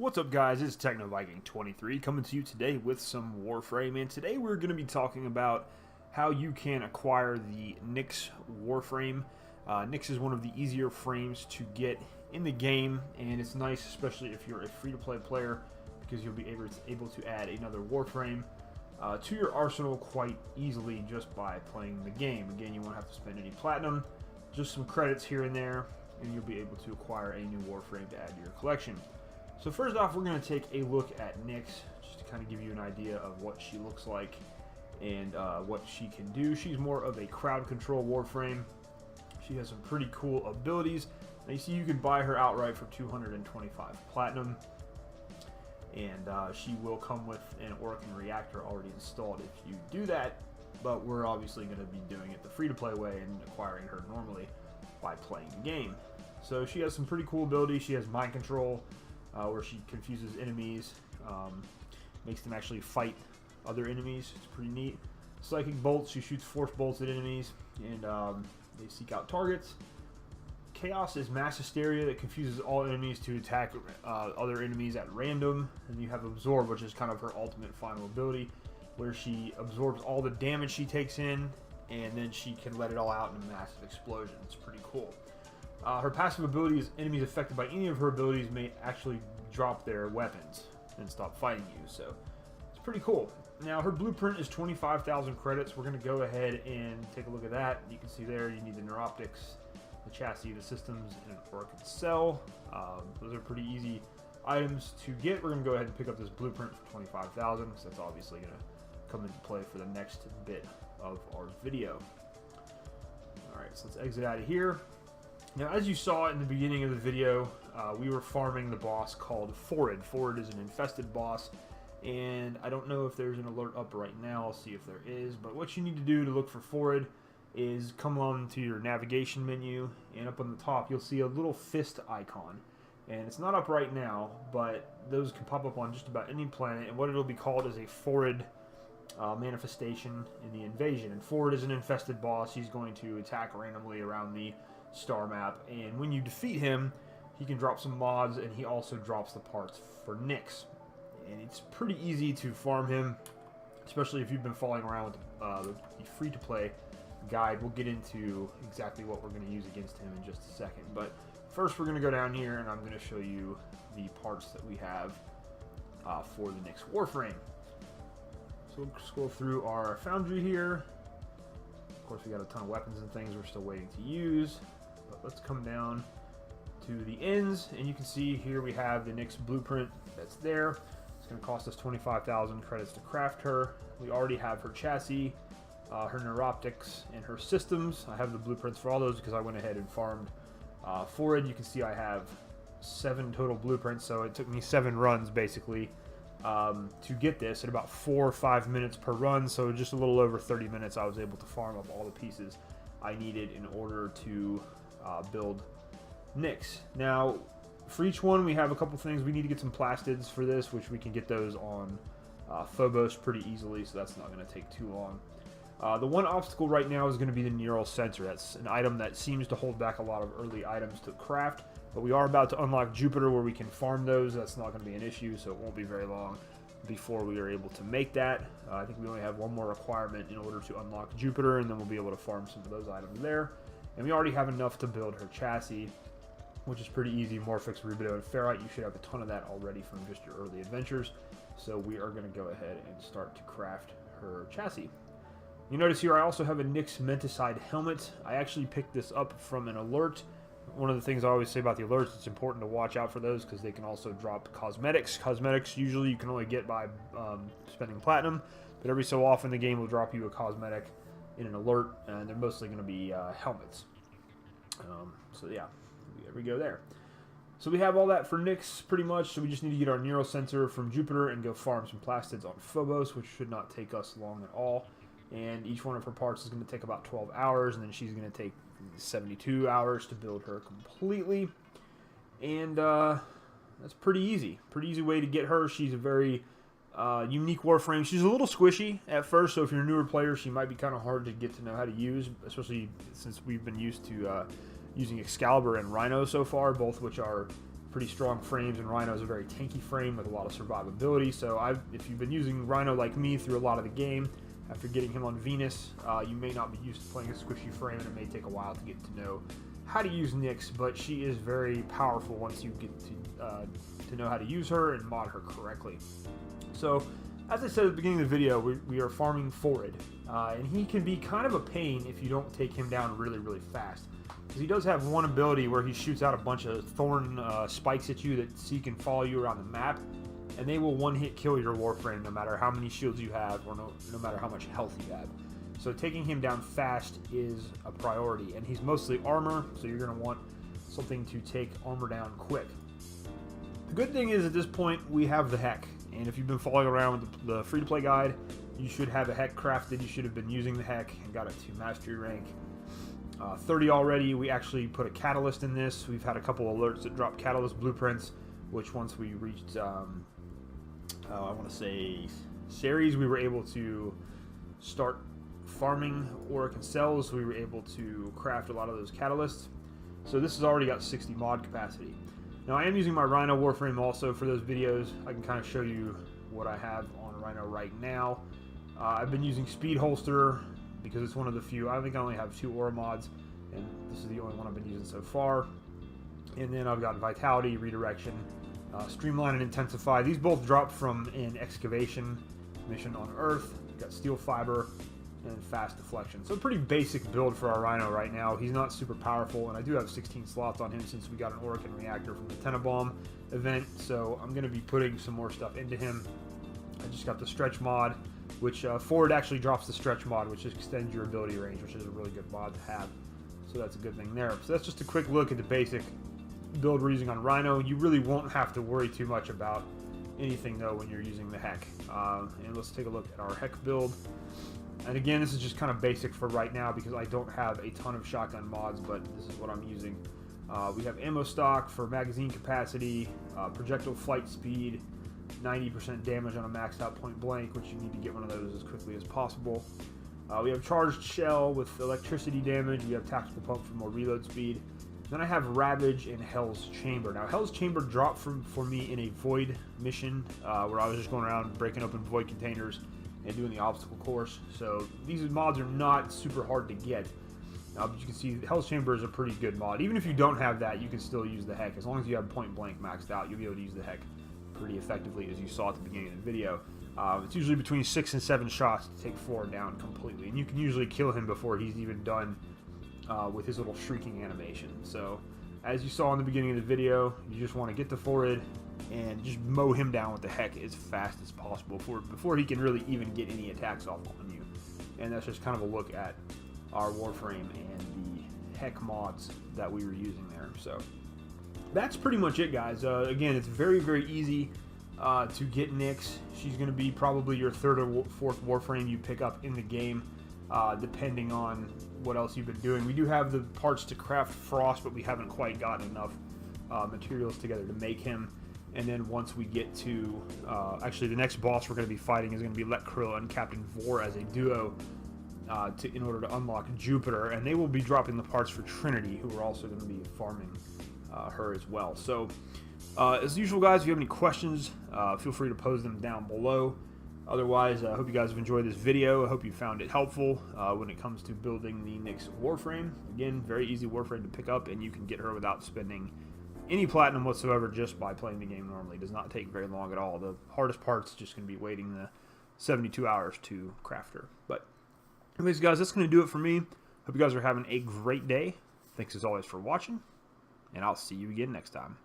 What's up, guys? It's TechnoViking23 coming to you today with some Warframe, and today we're going to be talking about how you can acquire the Nyx Warframe. Nyx is one of the easier frames to get in the game, and it's nice, especially if you're a free-to-play player, because you'll be able to add another Warframe to your arsenal quite easily just by playing the game. Again, you won't have to spend any platinum, just some credits here and there, and you'll be able to acquire a new Warframe to add to your collection. So first off, we're going to take a look at Nyx, just to kind of give you an idea of what she looks like and what she can do. She's more of a crowd control Warframe. She has some pretty cool abilities. Now you see you can buy her outright for 225 platinum. And she will come with an Orokin reactor already installed if you do that. But we're obviously going to be doing it the free-to-play way and acquiring her normally by playing the game. So she has some pretty cool abilities. She has mind control, where she confuses enemies, makes them actually fight other enemies. It's pretty neat. Psychic bolts, she shoots force bolts at enemies, and they seek out targets. Chaos is mass hysteria that confuses all enemies to attack other enemies at random. And you have absorb, which is kind of her ultimate final ability, where she absorbs all the damage she takes in, and then she can let it all out in a massive explosion. It's pretty cool. Her passive ability is enemies affected by any of her abilities may actually drop their weapons and stop fighting you, so it's pretty cool. Now, her blueprint is 25,000 credits. We're going to go ahead and take a look at that. You can see there you need the neuroptics, the chassis, the systems, and an Orokin cell. Those are pretty easy items to get. We're going to go ahead and pick up this blueprint for 25,000, because that's obviously going to come into play for the next bit of our video. Alright, so let's exit out of here. Now, as you saw in the beginning of the video, we were farming the boss called Phorid. Phorid is an infested boss, and I don't know if there's an alert up right now. I'll see if there is. But what you need to do to look for Phorid is come on to your navigation menu, and up on the top you'll see a little fist icon. And it's not up right now, but those can pop up on just about any planet, and what it'll be called is a Phorid manifestation in the invasion. And Phorid is an infested boss. He's going to attack randomly around the star map, and when you defeat him, he can drop some mods, and he also drops the parts for Nyx. And it's pretty easy to farm him, especially if you've been following around with the free-to-play guide. We'll get into exactly what we're going to use against him in just a second, but first we're going to go down here, and I'm going to show you the parts that we have for the Nyx Warframe. So we'll scroll through our foundry here. Of course, we got a ton of weapons and things we're still waiting to use. But let's come down to the ends, and you can see here we have the Nyx blueprint that's there. It's going to cost us 25,000 credits to craft her. We already have her chassis, her neuroptics, and her systems. I have the blueprints for all those because I went ahead and farmed Phorid. You can see I have 7 total blueprints, so it took me 7 runs basically to get this at about 4 or 5 minutes per run. So just a little over 30 minutes I was able to farm up all the pieces I needed in order to build Nyx. Now, for each one we have a couple things. We need to get some plastids for this, which we can get those on Phobos pretty easily, so that's not going to take too long. The one obstacle right now is going to be the neural sensor. That's an item that seems to hold back a lot of early items to craft, but we are about to unlock Jupiter where we can farm those. That's not going to be an issue, so it won't be very long before we are able to make that. I think we only have one more requirement in order to unlock Jupiter, and then we'll be able to farm some of those items there. And we already have enough to build her chassis, which is pretty easy. Morphix, Rubido, and Ferrite, you should have a ton of that already from just your early adventures. So we are going to go ahead and start to craft her chassis. You notice here I also have a Nyx Menticide helmet. I actually picked this up from an alert. One of the things I always say about the alerts, it's important to watch out for those because they can also drop cosmetics. Cosmetics usually you can only get by spending platinum, but every so often the game will drop you a cosmetic in an alert, and they're mostly going to be helmets. So yeah, there we go there. So we have all that for Nyx pretty much, so we just need to get our neural sensor from Jupiter and go farm some plastids on Phobos, which should not take us long at all. And each one of her parts is going to take about 12 hours, and then she's going to take 72 hours to build her completely. And that's pretty easy. Pretty easy way to get her. She's a very unique Warframe. She's a little squishy at first, so if you're a newer player, she might be kind of hard to get to know how to use, especially since we've been used to using Excalibur and Rhino so far, both which are pretty strong frames, and Rhino is a very tanky frame with a lot of survivability. So if you've been using Rhino like me through a lot of the game, after getting him on Venus, you may not be used to playing a squishy frame, and it may take a while to get to know how to use Nyx, but she is very powerful once you get to know how to use her and mod her correctly. So, as I said at the beginning of the video, we are farming Phorid, and he can be kind of a pain if you don't take him down really, really fast. Because he does have one ability where he shoots out a bunch of thorn spikes at you that he can follow you around the map, and they will one-hit kill your Warframe no matter how many shields you have or no matter how much health you have. So taking him down fast is a priority, and he's mostly armor, so you're going to want something to take armor down quick. The good thing is at this point we have the Heck, and if you've been following around with the free-to-play guide, you should have a Heck crafted. You should have been using the Heck and got it to mastery rank 30 already. We actually put a catalyst in this. We've had a couple alerts that drop catalyst blueprints, which once we reached I want to say Ceres, we were able to start farming Auric and cells, so we were able to craft a lot of those catalysts. So this has already got 60 mod capacity. Now I am using my Rhino Warframe also for those videos. I can kind of show you what I have on Rhino right now. I've been using Speed Holster because it's one of the few. I think I only have 2 Aura mods, and this is the only one I've been using so far. And then I've got Vitality, Redirection, Streamline, and Intensify. These both dropped from an excavation mission on Earth. We've got Steel Fiber and Fast Deflection. So pretty basic build for our Rhino right now. He's not super powerful, and I do have 16 slots on him since we got an Aurican Reactor from the Tenebomb event, so I'm going to be putting some more stuff into him. I just got the Stretch mod, which Phorid actually drops the Stretch mod, which extends your ability range, which is a really good mod to have. So that's a good thing there. So that's just a quick look at the basic build we're using on Rhino. You really won't have to worry too much about anything though when you're using the Heck. And let's take a look at our Heck build. And again, this is just kind of basic for right now because I don't have a ton of shotgun mods, but this is what I'm using. We have ammo stock for magazine capacity, projectile flight speed, 90% damage on a maxed out point blank, which you need to get one of those as quickly as possible. We have charged shell with electricity damage. We have tactical pump for more reload speed. Then I have Ravage and Hell's Chamber. Now, Hell's Chamber dropped for me in a Void mission where I was just going around breaking open Void containers and doing the obstacle course. So these mods are not super hard to get. But you can see Hell's Chamber is a pretty good mod. Even if you don't have that, you can still use the Heck. As long as you have point blank maxed out, you'll be able to use the Heck pretty effectively, as you saw at the beginning of the video. It's usually between 6 and 7 shots to take Phorid down completely, and you can usually kill him before he's even done with his little shrieking animation. So, as you saw in the beginning of the video, you just want to get to Phorid and just mow him down with the Heck as fast as possible before he can really even get any attacks off on you. And that's just kind of a look at our Warframe and the Heck mods that we were using there. So, that's pretty much it, guys. Again, it's very, very easy to get Nyx. She's going to be probably your 3rd or 4th Warframe you pick up in the game, depending on what else you've been doing. We do have the parts to craft Frost, but we haven't quite gotten enough materials together to make him. And then once we get to, actually the next boss we're going to be fighting is going to be Let Krill and Captain Vor as a duo in order to unlock Jupiter. And they will be dropping the parts for Trinity, who are also going to be farming her as well. So, as usual, guys, if you have any questions, feel free to pose them down below. Otherwise, I hope you guys have enjoyed this video. I hope you found it helpful when it comes to building the Nyx Warframe. Again, very easy Warframe to pick up, and you can get her without spending any platinum whatsoever just by playing the game normally. It does not take very long at all. The hardest part's just going to be waiting the 72 hours to craft her. But anyways, guys, that's going to do it for me. Hope you guys are having a great day. Thanks as always for watching, and I'll see you again next time.